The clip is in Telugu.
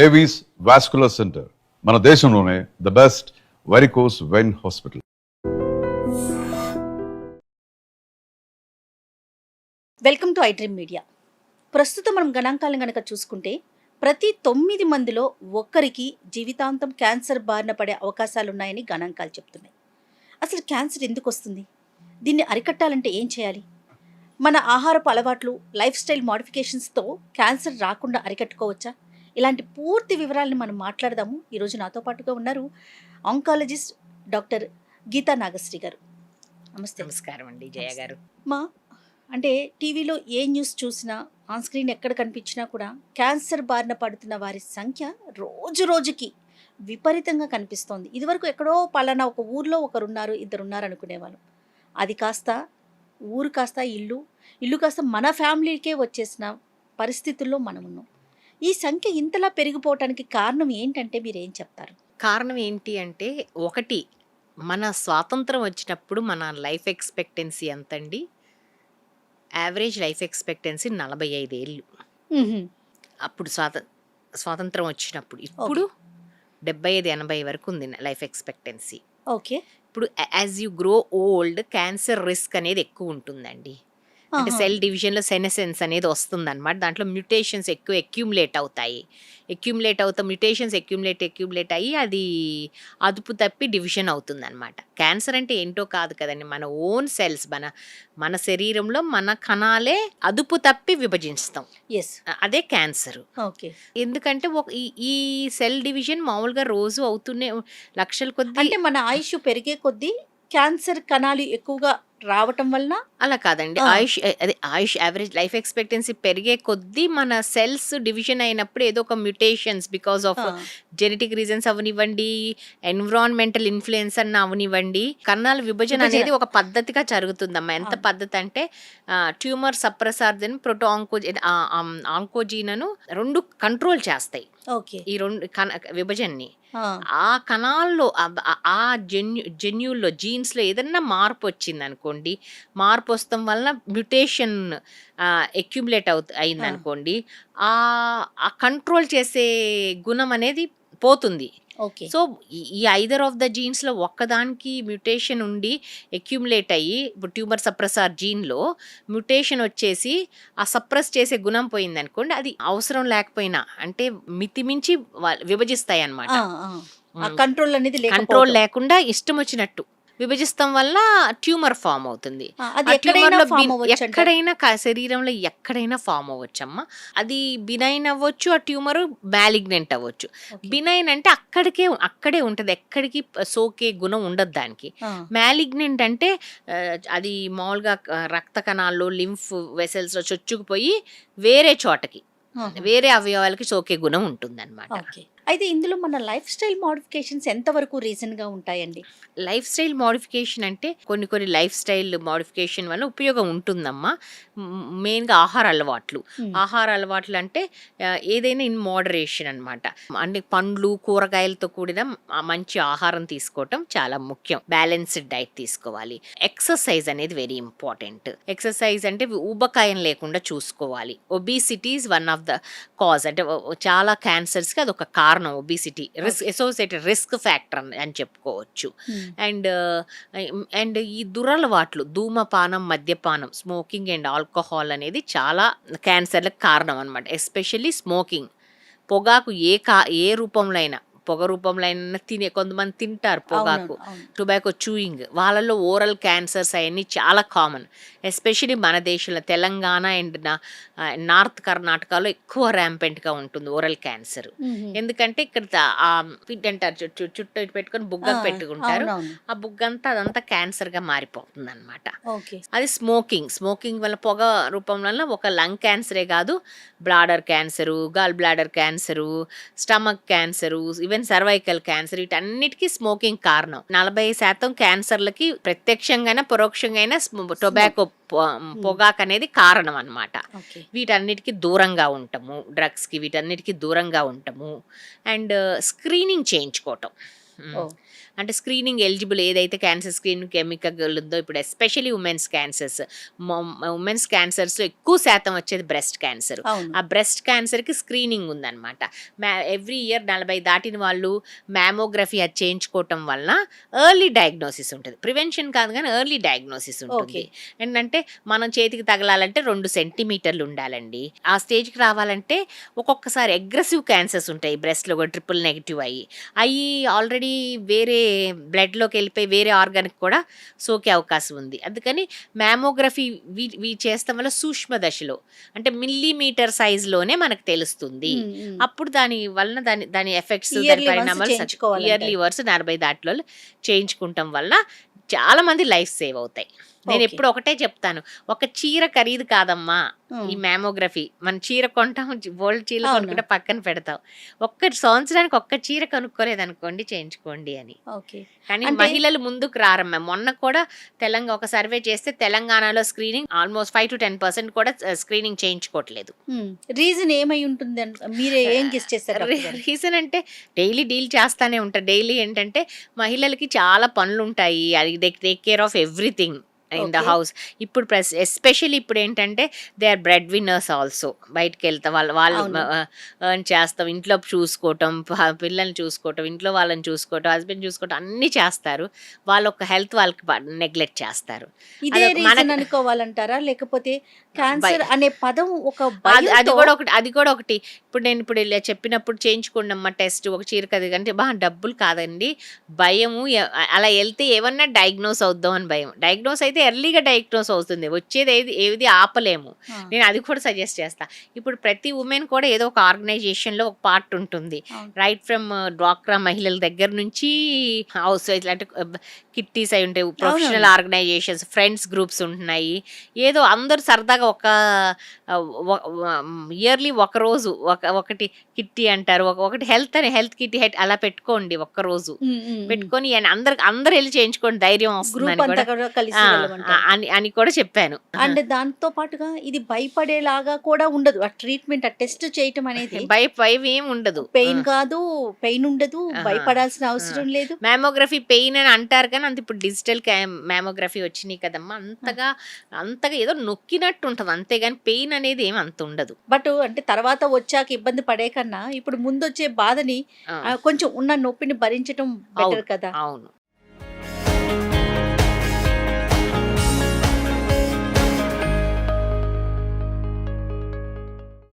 ఏవీస్ వాస్కులర్ సెంటర్ మన దేశంలోనే the best varicose vein hospital. Welcome to iDream media. ప్రస్తుతం మనం గణాంకాలను కనుక చూసుకుంటే ప్రతి 9 మందిలో ఒక్కరికి జీవితాంతం క్యాన్సర్ బారిన పడే అవకాశాలున్నాయని గణాంకాలు చెప్తున్నాయి. అసలు క్యాన్సర్ ఎందుకు వస్తుంది? దీన్ని అరికట్టాలంటే ఏం చేయాలి? మన ఆహారపు అలవాట్లు, లైఫ్ స్టైల్ మోడిఫికేషన్స్తో క్యాన్సర్ రాకుండా అరికట్టుకోవచ్చా? ఇలాంటి పూర్తి వివరాలను మనం మాట్లాడదాము. ఈరోజు నాతో పాటుగా ఉన్నారు ఆంకాలజిస్ట్ డాక్టర్ గీతా నాగశ్రీ గారు. నమస్తే. నమస్కారం అండి జయ గారు. మా అంటే టీవీలో ఏ న్యూస్ చూసినా, ఆన్ స్క్రీన్ ఎక్కడ కనిపించినా కూడా క్యాన్సర్ బారిన పడుతున్న వారి సంఖ్య రోజు రోజుకి విపరీతంగా కనిపిస్తోంది. ఇదివరకు ఎక్కడో పలానా ఒక ఊర్లో ఒకరున్నారు, ఇద్దరున్నారు అనుకునేవాళ్ళం. అది కాస్త ఊరు కాస్త ఇల్లు కాస్త మన ఫ్యామిలీకే వచ్చేసిన పరిస్థితుల్లో మనం ఉన్నాం. ఈ సంఖ్య ఇంతలా పెరిగిపోవటానికి కారణం ఏంటంటే మీరేం చెప్తారు? కారణం ఏంటి అంటే, ఒకటి, మన స్వాతంత్రం వచ్చినప్పుడు మన లైఫ్ ఎక్స్పెక్టెన్సీ ఎంతండి? యావరేజ్ లైఫ్ ఎక్స్పెక్టెన్సీ 45 ఏళ్ళు. అప్పుడు స్వాతంత్రం వచ్చినప్పుడు. ఇప్పుడు 75-80 వరకు ఉంది లైఫ్ ఎక్స్పెక్టెన్సీ. ఓకే. ఇప్పుడు as you grow old cancer risk అనేది ఎక్కువ ఉంటుందండి. అంటే సెల్ డివిజన్లో సెనెసెన్స్ అనేది వస్తుంది అనమాట. దాంట్లో మ్యూటేషన్స్ ఎక్కువ అక్యూములేట్ మ్యూటేషన్స్ అక్యూములేట్ అయ్యి అది అదుపు తప్పి డివిజన్ అవుతుంది అనమాట. క్యాన్సర్ అంటే ఏంటో కాదు కదండి, మన ఓన్ సెల్స్, మన శరీరంలో మన కణాలే అదుపు తప్పి విభజిస్తాం. అదే క్యాన్సర్. ఓకే. ఎందుకంటే ఈ సెల్ డివిజన్ మామూలుగా రోజు అవుతూనే లక్షల కొద్ది. అంటే మన ఆయుష్ పెరిగే కొద్దీ క్యాన్సర్ కణాలు ఎక్కువగా రావటం వలన అలా కాదండి. ఆయుష్ యావరేజ్ లైఫ్ ఎక్స్పెక్టెన్సీ పెరిగే కొద్దీ మన సెల్స్ డివిజన్ అయినప్పుడు ఏదో ఒక mutations because of genetic reasons అవనివ్వండి, ఎన్విరాన్మెంటల్ ఇన్ఫ్లుయెన్స్ అన్న అవనివ్వండి, కణాల విభజన అనేది ఒక పద్ధతిగా జరుగుతుందమ్మా. ఎంత పద్ధతి అంటే ట్యూమర్ సప్రెసార్ని ప్రోటో ఆంకోజీనను 2 కంట్రోల్ చేస్తాయి. ఈ 2 విభజనని. ఆ కణాల్లో ఆ జన్యుల్లో జీన్స్లో ఏదన్నా మార్పు వచ్చింది అనుకోండి, మార్పు వస్తాం వలన మ్యూటేషన్ అక్యుములేట్ అయింది అనుకోండి, ఆ కంట్రోల్ చేసే గుణం అనేది పోతుంది. సో ఈ ఐదర్ ఆఫ్ ద జీన్స్లో ఒక్కదానికి మ్యూటేషన్ ఉండి అక్యుములేట్ అయ్యి, ఇప్పుడు ట్యూమర్ సప్రెసార్ జీన్లో మ్యూటేషన్ వచ్చేసి ఆ సప్రెస్ చేసే గుణం పోయింది అనుకోండి, అది అవసరం లేకపోయినా అంటే మితిమించి విభజిస్తాయి అన్నమాట. కంట్రోల్ లేకుండా ఇష్టం వచ్చినట్టు విభజిస్తాం వల్ల ట్యూమర్ ఫామ్ అవుతుంది. ఎక్కడైనా శరీరంలో ఎక్కడైనా ఫామ్ అవ్వచ్చమ్మా. అది బినైన్ అవ్వచ్చు, ఆ ట్యూమర్ మ్యాలిగ్నెంట్ అవ్వచ్చు. బినైన్ అంటే అక్కడే ఉంటుంది, ఎక్కడికి సోకే గుణం ఉండదు దానికి. మ్యాలిగ్నెంట్ అంటే అది మామూలుగా రక్త కణాల్లో, లింఫ్ వెసల్స్లో చొచ్చుకుపోయి వేరే అవయవాలకి సోకే గుణం ఉంటుంది అనమాట. అయితే ఇందులో మన లైఫ్ స్టైల్ మోడిఫికేషన్స్ ఎంతవరకు రీజన్గా ఉంటాయండి? లైఫ్ స్టైల్ మోడిఫికేషన్ అంటే కొన్ని లైఫ్ స్టైల్ మోడిఫికేషన్ వల్ల ఉపయోగం ఉంటుందమ్మా. మెయిన్గా ఆహార అలవాట్లు అంటే ఏదైనా ఇన్ మోడరేషన్ అనమాట. అంటే పండ్లు, కూరగాయలతో కూడిన మంచి ఆహారం తీసుకోవటం చాలా ముఖ్యం. బ్యాలెన్స్డ్ డైట్ తీసుకోవాలి. ఎక్సర్సైజ్ అనేది వెరీ ఇంపార్టెంట్. ఎక్సర్సైజ్ అంటే ఊబకాయం లేకుండా చూసుకోవాలి. Obesity is one of the cause. అంటే చాలా క్యాన్సర్స్కి అదొక కారణం. ఒబిసిటీ అసోసియేటెడ్ రిస్క్ ఫ్యాక్టర్ అని చెప్పుకోవచ్చు. అండ్ ఈ దురలవాట్లు, ధూమపానం, మద్యపానం, స్మోకింగ్ అండ్ ఆల్కహాల్ అనేది చాలా క్యాన్సర్లకు కారణం అనమాట. Especially smoking. పొగాకు ఏ రూపంలో అయినా, పొగ రూపంలో అయినా కొంతమంది తింటారు పొగాకు. టొబాకో చూయింగ్, వాళ్ళలో ఓరల్ క్యాన్సర్స్ అవన్నీ చాలా కామన్. ఎస్పెషల్లీ మన దేశంలో తెలంగాణ అండ్ నార్త్ కర్ణాటకలో ఎక్కువ ర్యాంపెంట్గా ఉంటుంది ఓరల్ క్యాన్సర్. ఎందుకంటే ఇక్కడ అంటారు, చుట్టూ పెట్టుకొని బుగ్గకు పెట్టుకుంటారు. ఆ బుగ్గంతా అదంతా క్యాన్సర్గా మారిపోతుంది అనమాట. అది స్మోకింగ్ వల్ల, పొగ రూపంలో ఒక లంగ్ క్యాన్సరే కాదు, bladder cancer, gall bladder cancer, stomach cancer, even cervical cancer, వీటన్నిటికీ స్మోకింగ్ కారణం. 40% క్యాన్సర్లకి ప్రత్యక్షంగా పరోక్షంగా టొబాకో, పొగాకు అనేది కారణం అనమాట. వీటన్నిటికీ దూరంగా ఉంటాము, డ్రగ్స్కి వీటన్నిటికీ దూరంగా ఉంటాము. And screening చేయించుకోవటం. ఓ అంటే స్క్రీనింగ్ ఎలిజిబుల్ ఏదైతే క్యాన్సర్ స్క్రీనింగ్ కెమికల్ ఉందో ఇప్పుడు ఎస్పెషల్లీ ఉమెన్స్ క్యాన్సర్స్, ఉమెన్స్ క్యాన్సర్స్లో ఎక్కువ శాతం వచ్చేది బ్రెస్ట్ క్యాన్సర్. అవును ఆ బ్రెస్ట్ క్యాన్సర్కి స్క్రీనింగ్ ఉందన్నమాట. ఎవ్రీ ఇయర్ 40 దాటిన వాళ్ళు మ్యామోగ్రఫీ అది చేయించుకోవటం వలన ఎర్లీ డయాగ్నోసిస్ ఉంటుంది. ప్రివెన్షన్ కాదు కానీ ఎర్లీ డయాగ్నోసిస్ ఉంటుంది. ఏంటంటే మనం చేతికి తగలాలంటే 2 సెంటీమీటర్లు ఉండాలండి. ఆ స్టేజ్కి రావాలంటే ఒక్కొక్కసారి అగ్రెసివ్ క్యాన్సర్స్ ఉంటాయి బ్రెస్ట్లో కూడా ట్రిపుల్ నెగిటివ్ అవి ఆల్రెడీ వేరే బ్లడ్లోకి వెళ్ళిపోయి వేరే ఆర్గాన్కి కూడా సోకే అవకాశం ఉంది. అందుకని మ్యామోగ్రఫీ చేస్తాం వల్ల సూక్ష్మ దశలో అంటే మిల్లీమీటర్ సైజులోనే మనకు తెలుస్తుంది. అప్పుడు దాని వలన దాని ఎఫెక్ట్స్ Yearly once పరిణామాలు చేయించుకోవాలంటారు. ఇయర్లీ వర్స్ 40 దాటిలో చేయించుకుంటాం వల్ల చాలా మంది లైఫ్ సేవ్ అవుతాయి. నేను Okay. ఎప్పుడు ఒకటే చెప్తాను, ఒక చీర ఖరీదు కాదమ్మా ఈ మ్యామోగ్రఫీ. మన చీర కొంటాం, బోల్డ్ చీరలు అవును. కొనుక్కుంటే పక్కన పెడతాం. సంవత్సరానికి ఒక్క చీర కొనుక్కోలేదనుకోండి చేయించుకోండి అని. ఓకే కానీ అంటే- మహిళలు ముందుకు రారమ్మా. మొన్న కూడా ఒక సర్వే చేస్తే తెలంగాణలో స్క్రీనింగ్ ఆల్మోస్ట్ 5 to 10% కూడా స్క్రీనింగ్ చేయించుకోవట్లేదు. రీజన్ ఏమై ఉంటుంది మీరే ఏం గెస్ చేస్తారు రీజన్ అంటే డైలీ డీల్ చేస్తానే ఉంటారు. డైలీ ఏంటంటే మహిళలకి చాలా పనులు ఉంటాయి, అది they take care of everything in the Okay. House. ఇప్పుడు ఎస్పెషల్లీ ఇప్పుడు ఏంటంటే they are breadwinners also. బయటకు వెళ్తాం, వాళ్ళు అవును. ఎర్న్ చేస్తాం, ఇంట్లో చూసుకోవటం, పిల్లల్ని చూసుకోవటం, ఇంట్లో వాళ్ళని చూసుకోవటం, హస్బెండ్ చూసుకోవటం అన్నీ చేస్తారు. వాళ్ళ ఒక హెల్త్ వాళ్ళకి నెగ్లెక్ట్ చేస్తారు. ఇదే అదొక రీజన్ మనకి- అనుకోవాలంటారా లేకపోతే క్యాన్సర్ అనే పదం ఒక అది భయంతో- అది కూడా ఒకటి. ఇప్పుడు ఇలా చెప్పినప్పుడు చేయించుకోండమ్మా టెస్ట్ ఒక చీర కది అంటే డబ్బులు కాదండి, భయము. అలా వెళ్తే ఏమన్నా డయాగ్నోస్ అవుద్దాం అని భయం. డయాగ్నోస్ అయితే ఎర్లీగా డయాగ్నోస్ అవుతుంది, వచ్చేది ఏది ఆపలేము. ఆ, నేను అది కూడా సజెస్ట్ చేస్తా. ఇప్పుడు ప్రతి ఉమెన్ కూడా ఏదో ఒక ఆర్గనైజేషన్లో ఒక పార్ట్ ఉంటుంది. అవును. రైట్ ఫ్రమ్ డ్వాక్రా మహిళల దగ్గర నుంచి హౌస్ వైఫ్ అంటే కిట్టీస్ అయి ఉంటాయి, ప్రొఫెషనల్ అవునవును. ఆర్గనైజేషన్స్, ఫ్రెండ్స్ గ్రూప్స్ ఉంటున్నాయి. ఏదో అందరూ సరదాగా ఒక ఇయర్లీ ఒక రోజు ఒకటి కిట్టి అంటారు, ఒకటి హెల్త్ కిట్టి అలా పెట్టుకోండి ఒక్కరోజు. పెట్టుకొని అందరు వెళ్ళి చేయించుకోండి, ధైర్యం గ్రూప్ వస్తుందని అంతా కూడా కూడా కలిసి వెళ్ళమంటారు. అని కూడా చెప్పాను. అండ్ దాంతో పాటుగా ఇది భయపడేలాగా కూడా ఉండదు ఆ ట్రీట్మెంట్ ఆ టెస్ట్ చేయటం అనేది. భయం ఏం ఉండదు. పెయిన్ కాదు, పెయిన్ ఉండదు, ఆహా. భయపడాల్సిన అవసరం లేదు. మ్యామోగ్రఫీ పెయిన్ అని అంటారు కానీ అంత ఇప్పుడు డిజిటల్ మ్యామోగ్రఫీ వచ్చినాయి కదమ్మా, అంతగా ఏదో నొక్కినట్టు ఉంటుంది అంతేగాని పెయిన్ అనేది ఏం అంత ఉండదు. బట్ అంటే తర్వాత వచ్చాక ఇబ్బంది పడే కన్నా ఇప్పుడు ముందు వచ్చే బాధని ఆ, కొంచెం ఉన్న నొప్పిని భరించటం బెటర్ కదా. అవును.